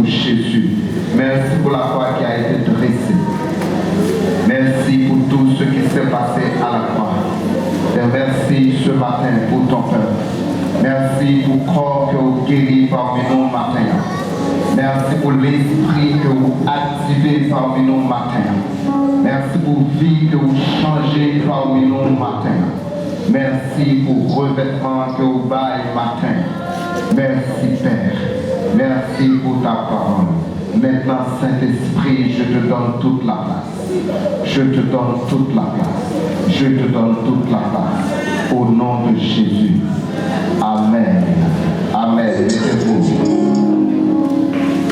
pour Jésus. Merci pour la croix qui a été dressée. Merci pour tout ce qui s'est passé à la croix. Et merci ce matin pour ton peuple. Merci pour le corps que vous guérissez parmi nous matin. Merci pour l'esprit que vous activez parmi nous matin. Merci pour la vie que vous changez parmi nous matin. Merci pour le revêtement que vous baillez matin. Merci Père. Merci pour ta parole. Maintenant, Saint-Esprit, je te donne toute la place. Je te donne toute la place. Je te donne toute la place. Au nom de Jésus. Amen. Amen. Mettez-vous.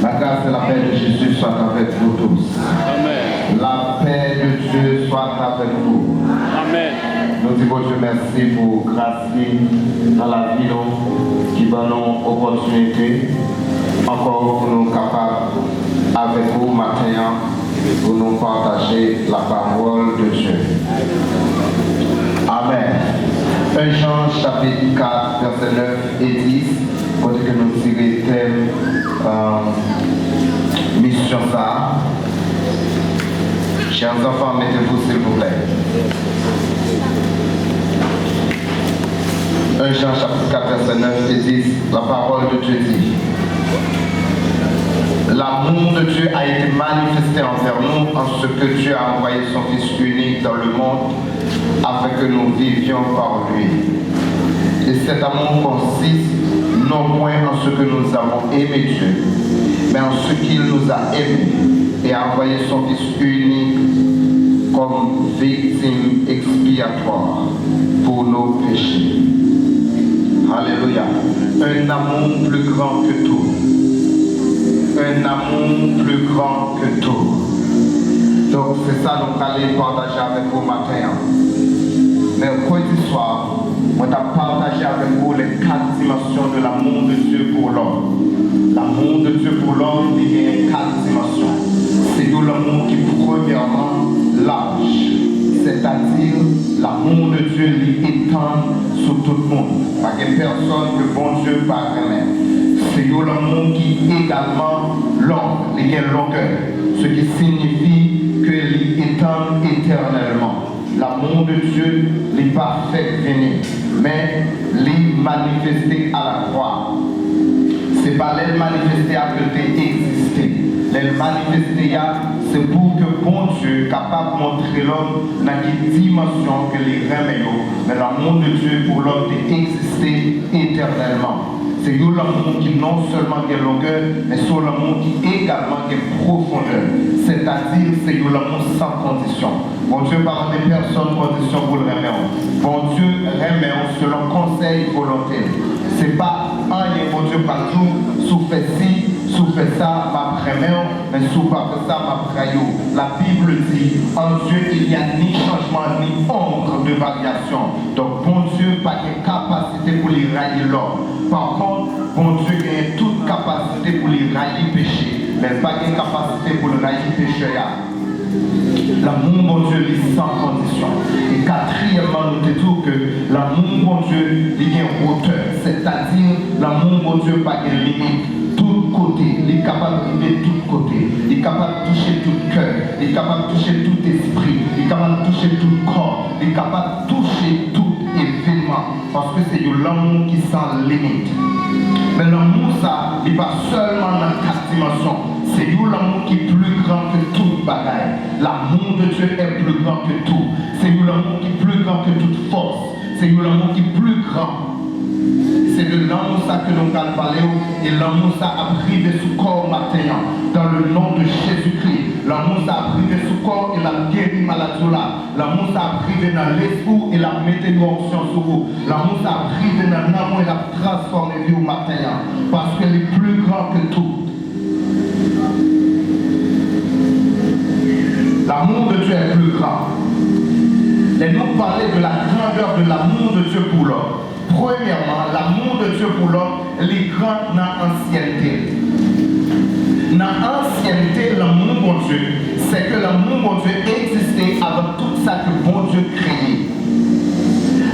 La grâce et la paix de Jésus soient avec vous tous. Amen. La paix de Dieu soit avec vous. Amen. Nous disons Dieu merci pour grâce dans la vie qui donne nous opportunité encore pour nous capables avec vous matin pour nous partager la parole de Dieu. Amen. 1 Jean chapitre 4 verset 9 et 10 côté que nous tirons thème mission ça. Chers enfants, mettez-vous s'il vous plaît. 1 Jean chapitre 4 verset 9 et 10, la parole de Dieu dit: l'amour de Dieu a été manifesté envers nous en ce que Dieu a envoyé son Fils unique dans le monde afin que nous vivions par lui. Et cet amour consiste non point en ce que nous avons aimé Dieu, mais en ce qu'il nous a aimés et a envoyé son Fils unique comme victime expiatoire pour nos péchés. Alléluia. Un amour plus grand que tout. Un amour plus grand que tout. Donc c'est ça que nous allons partager avec vous matin. Mercredi soir, on va partager avec vous les 4 dimensions de l'amour de Dieu pour l'homme. L'amour de Dieu pour l'homme, il y a 4 dimensions. C'est tout l'amour qui premièrement large. C'est-à-dire l'amour de Dieu lui étend sur tout le monde. Pas que personne que bon Dieu par même. C'est l'amour qui également long, les longueur, ce qui signifie que lui étend éternellement. L'amour de Dieu n'est pas fait venir, mais lui manifesté à la croix. C'est pas l'aile manifesté à côté exister. L'aile manifesté c'est pour que bon Dieu capable de montrer l'homme dans quelle dimension que les remet. Mais l'amour de Dieu pour l'homme d'exister éternellement. C'est l'amour qui non seulement a longueur, mais c'est l'amour qui également a profondeur. C'est-à-dire c'est l'amour sans condition. Bon Dieu parle de personnes condition pour le remettre. Bon Dieu remet selon conseil volontaire. C'est pas un bon Dieu partout, sous fait ci, sous fait ça, ma première, mais sous pas fait ça, ma première. La Bible dit, en Dieu il n'y a ni changement ni ombre de variation. Donc bon Dieu pas de capacité pour les railler l'homme. Par contre, bon Dieu a toute capacité pour les railler péché, mais pas de capacité pour le railler péché. L'amour bon Dieu est sans condition. Et quatrièmement, nous disons que l'amour bon Dieu il y a une hauteur, c'est-à-dire l'amour bon Dieu pas de limite. Tout côté, il est capable de vivre tout côté, il est capable de toucher tout cœur, il est capable de toucher tout esprit, il est capable de toucher tout corps, il est capable de toucher tout événement, parce que c'est l'amour qui sans limite. Mais l'amour ça, il n'est pas seulement dans 4 dimensions, c'est l'amour qui est plus grand que toute bagaille. L'amour de Dieu est plus grand que tout, c'est l'amour qui est plus grand que toute force, c'est l'amour qui est plus grand. C'est de l'amour ça que nous allons parler et l'amour ça a privé sous corps matin dans le nom de Jésus-Christ. L'amour ça a privé sous corps et la guéri maladie là. L'amour ça a privé dans l'esprit et la mettez une option sur vous. L'amour ça a privé dans l'amour et la transformé vie au matin parce qu'elle est plus grand que tout. L'amour de Dieu est plus grand. Et nous parler de la grandeur de l'amour de Dieu pour l'homme. Premièrement, l'amour de Dieu pour l'homme, il est grand dans l'ancienneté. Dans l'ancienneté, l'amour bon Dieu, c'est que l'amour bon Dieu existait avant tout ça que bon Dieu créait.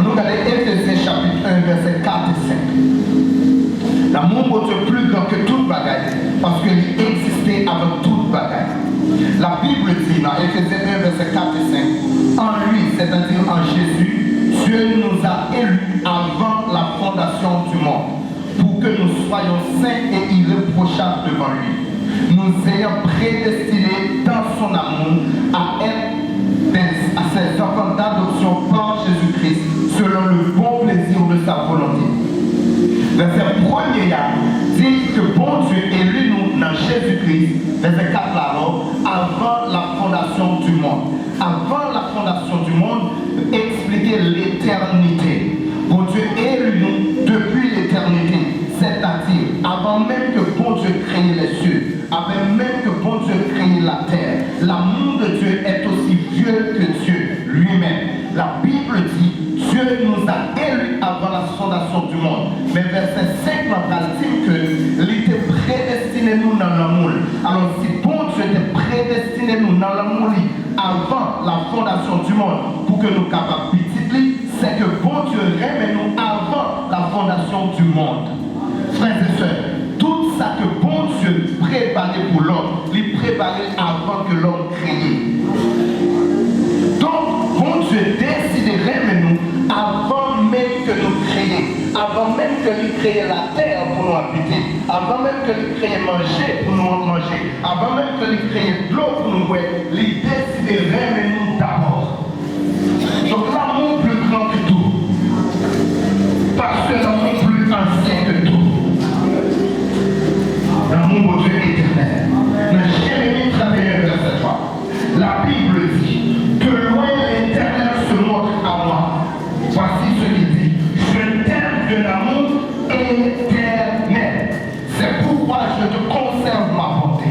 Nous regardons Éphésiens chapitre 1, verset 4 et 5. L'amour de Dieu est plus grand que toute bagaille, parce qu'il existait avant toute bagaille. La Bible dit dans Éphésiens 1, verset 4 et 5, en lui, c'est-à-dire en Jésus, Dieu nous a élus avant la fondation du monde, pour que nous soyons saints et irréprochables devant lui, nous ayant prédestinés dans son amour à être à ses enfants d'adoption par Jésus-Christ, selon le bon plaisir de sa volonté. Verset 1er dit que bon Dieu élu nous dans Jésus-Christ, verset 4 là-bas, avant la fondation du monde. Avant la fondation du monde, expliquer l'éternité. Bon Dieu élu nous depuis l'éternité, c'est-à-dire avant même que bon Dieu crée les cieux, avant même que bon Dieu crée la terre. L'amour de Dieu est aussi vieux que Dieu lui-même. La Bible dit, Dieu nous a élus avant la fondation du monde. Mais verset 5 nous dit qu'il était prédestiné nous dans l'amour. Alors si bon Dieu était prédestiné nous dans l'amour avant la fondation du monde, pour que nous capables petit, c'est que bon Dieu aimait nous avant la fondation du monde. Frères et sœurs, tout ça que bon Dieu préparait pour l'homme, il préparait avant que l'homme crée. Donc, bon Dieu déciderait de nous avant même que nous créions, avant même que nous créions la terre pour nous habiter, avant même que nous créions manger pour nous manger, avant même que nous créions de l'eau pour nous boire, il déciderait de nous d'abord. Donc l'amour plus grand que tout, parce que l'amour plus ancien que tout. L'amour de Dieu éternel. Dans Jérémie 31, verset 3, la Bible dit que loin l'éternel se montre à moi. Voici ce qu'il dit. Je t'aime de l'amour éternel. C'est pourquoi je te conserve ma bonté.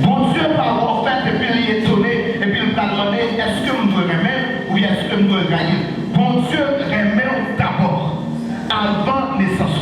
Bon Dieu, par avoir fait, et puis il est étonné, et puis il t'a demandé est-ce que je dois remettre ou est-ce que je dois gagner. Bon Dieu remet d'abord, avant naissance.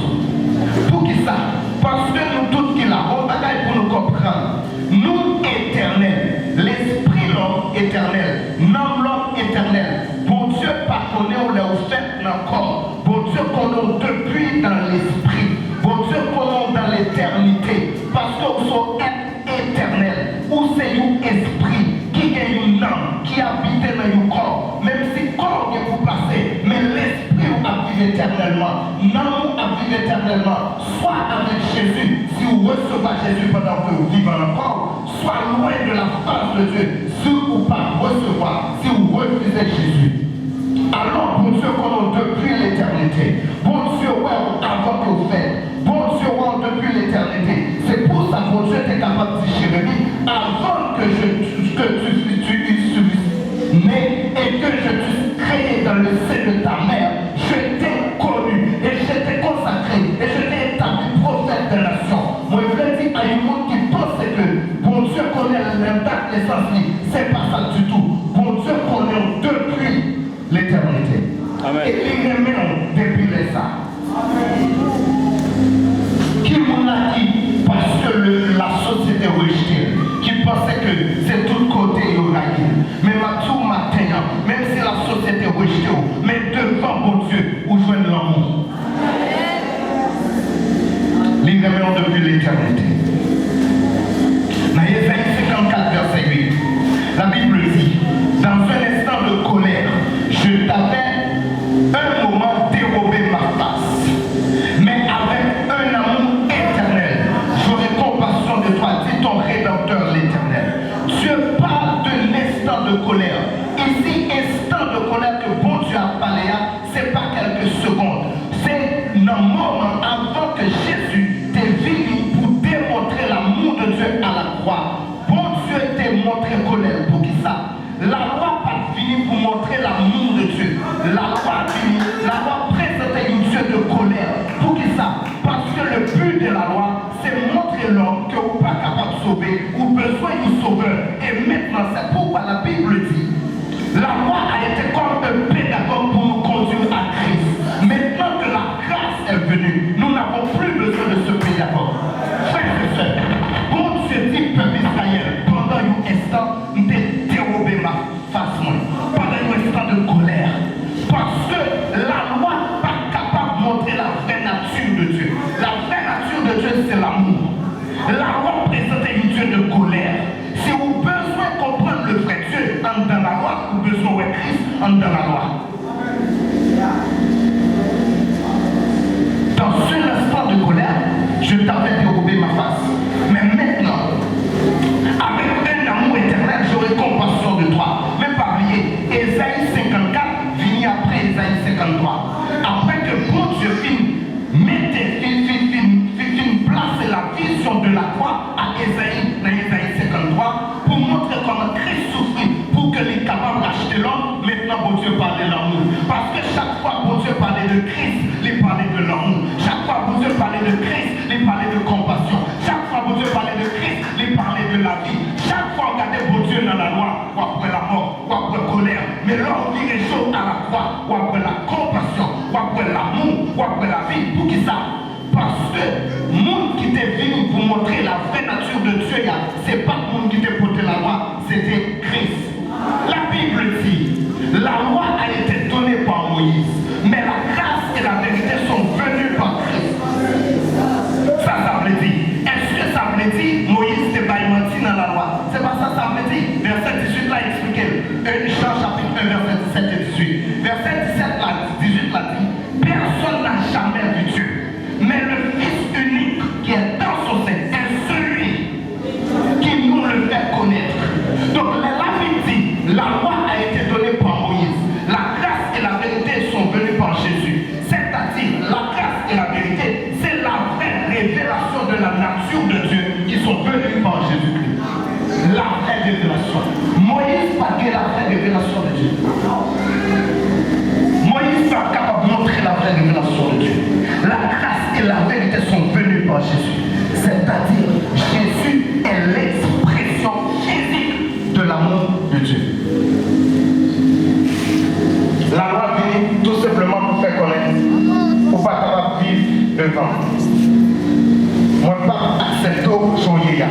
Pour qui ça? Parce que nous tous qui l'avons, bagaille pour nous comprendre. Nous éternels, l'esprit l'homme éternel, non l'homme éternel. Bon Dieu pas connaît ou l'a fait dans le corps. Bon Dieu connaît depuis dans l'esprit. Bon Dieu connaît dans l'éternité. Parce que vous êtes éternel. Ou c'est un esprit qui est une âme, qui habite dans le corps. Même si le corps est pour passer, mais l'esprit a vécu éternellement. Non, a vécu éternellement. Soit avec Jésus, si vous recevez Jésus pendant que vous vivez encore, soit loin de la face de Dieu, si vous ne pas recevoir, si vous refusez Jésus. Alors, bon Dieu, qu'on depuis l'éternité, bon Dieu, ouais, avant que vous faites, bon Dieu, ouais, depuis l'éternité. C'est pour ça que bon Dieu était capable de dire Jérémie, avant que tu né et que je t'ai créé dans le sein de ta mère, je t'ai connu et je t'ai consacré et je t'ai établi prophète de la nation. Moi, je veux dire à un monde qui pense que bon Dieu connaît la date de naissance, c'est pas ça du tout. Bon Dieu connaît depuis l'éternité. Amen. Et il remet depuis les ça. Qui m'en a dit parce que la société rejetée, qui pensait que c'est tout côté il y aura mais tout matin, même si la société rejetée, mais devant mon Dieu, où joigne l'amour. Il remet depuis l'éternité. Dans Ésaïe 54, verset 8, la Bible dit, dans un instant de colère, je t'avais un moment dérobé ma face, mais avec un amour éternel, j'aurai compassion de toi, dit ton Rédempteur l'Éternel. Dieu parle d'un instant de colère. Ici, instant de colère que bon Dieu a parlé, ce n'est pas quelques secondes. C'est un moment avant que Jésus t'est venu pour démontrer l'amour de Dieu à la croix. Bon Dieu t'a montré colère pour qui ça? La loi pas fini pour montrer l'amour de Dieu. La loi fini, la loi présentait un Dieu de colère. Pour qui ça? Parce que le but de la loi, c'est montrer l'homme que vous n'êtes pas capable de sauver, ou besoin d'un sauveur. Et maintenant, c'est pourquoi la Bible dit, la loi a été comme un pédagogue pour nous conduire à Christ. Maintenant que la grâce est venue, nous n'avons plus besoin de ce pédagogue. Frères et sœurs, bon Dieu dit, peuple Israël, pendant un instant, nous avons dérobé ma face, pendant un instant de colère. Parce Parce que chaque fois que Dieu parlait de Christ, il parlait de l'amour. Chaque fois que Dieu parlait de Christ, il parlait de compassion. Chaque fois que Dieu parlait de Christ, il parlait de la vie. Chaque fois qu'on regardait Dieu dans la loi, ou après la mort, ou après la colère. Mais là, on dit les choses à la croix, ou après la compassion, ou après l'amour, ou après la vie. Pour qui ça? Parce que le monde qui était venu pour montrer la vraie nature de Dieu, ce n'est pas le monde qui était porté la loi, c'était Christ. La Bible dit, la loi a été donnée par Moïse, mais la grâce et la vérité sont venues par Christ. Ça veut dire. Est-ce que ça veut dire Moïse n'était pas menti dans la loi? C'est pas ça, ça veut dire. Verset 18 là, expliqué. Jean chapitre 1, verset 17 et 18. Verset 17 là, 18 là dit, personne n'a jamais vu Dieu. Mais le Fils unique qui est dans son sein est celui qui nous le fait connaître. Donc la Bible dit, la loi a été donnée par Moïse. La grâce et la vérité sont venues par Jésus. C'est-à-dire, la grâce et la vérité, c'est la vraie révélation de la nature de Dieu qui sont venues par Jésus-Christ. La vraie révélation. Moïse n'a pas la vraie révélation de Dieu. Moïse n'est pas capable de montrer la vraie révélation de Dieu. La grâce et la vérité sont venues par Jésus. C'est-à-dire, Jésus est l'expression physique de l'amour de Dieu. La loi vient tout simplement pour faire connaître, pour pas capable vivre devant. Moi, pas accepter son yéya.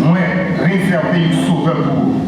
Moi, réserver un sauveur pour vous.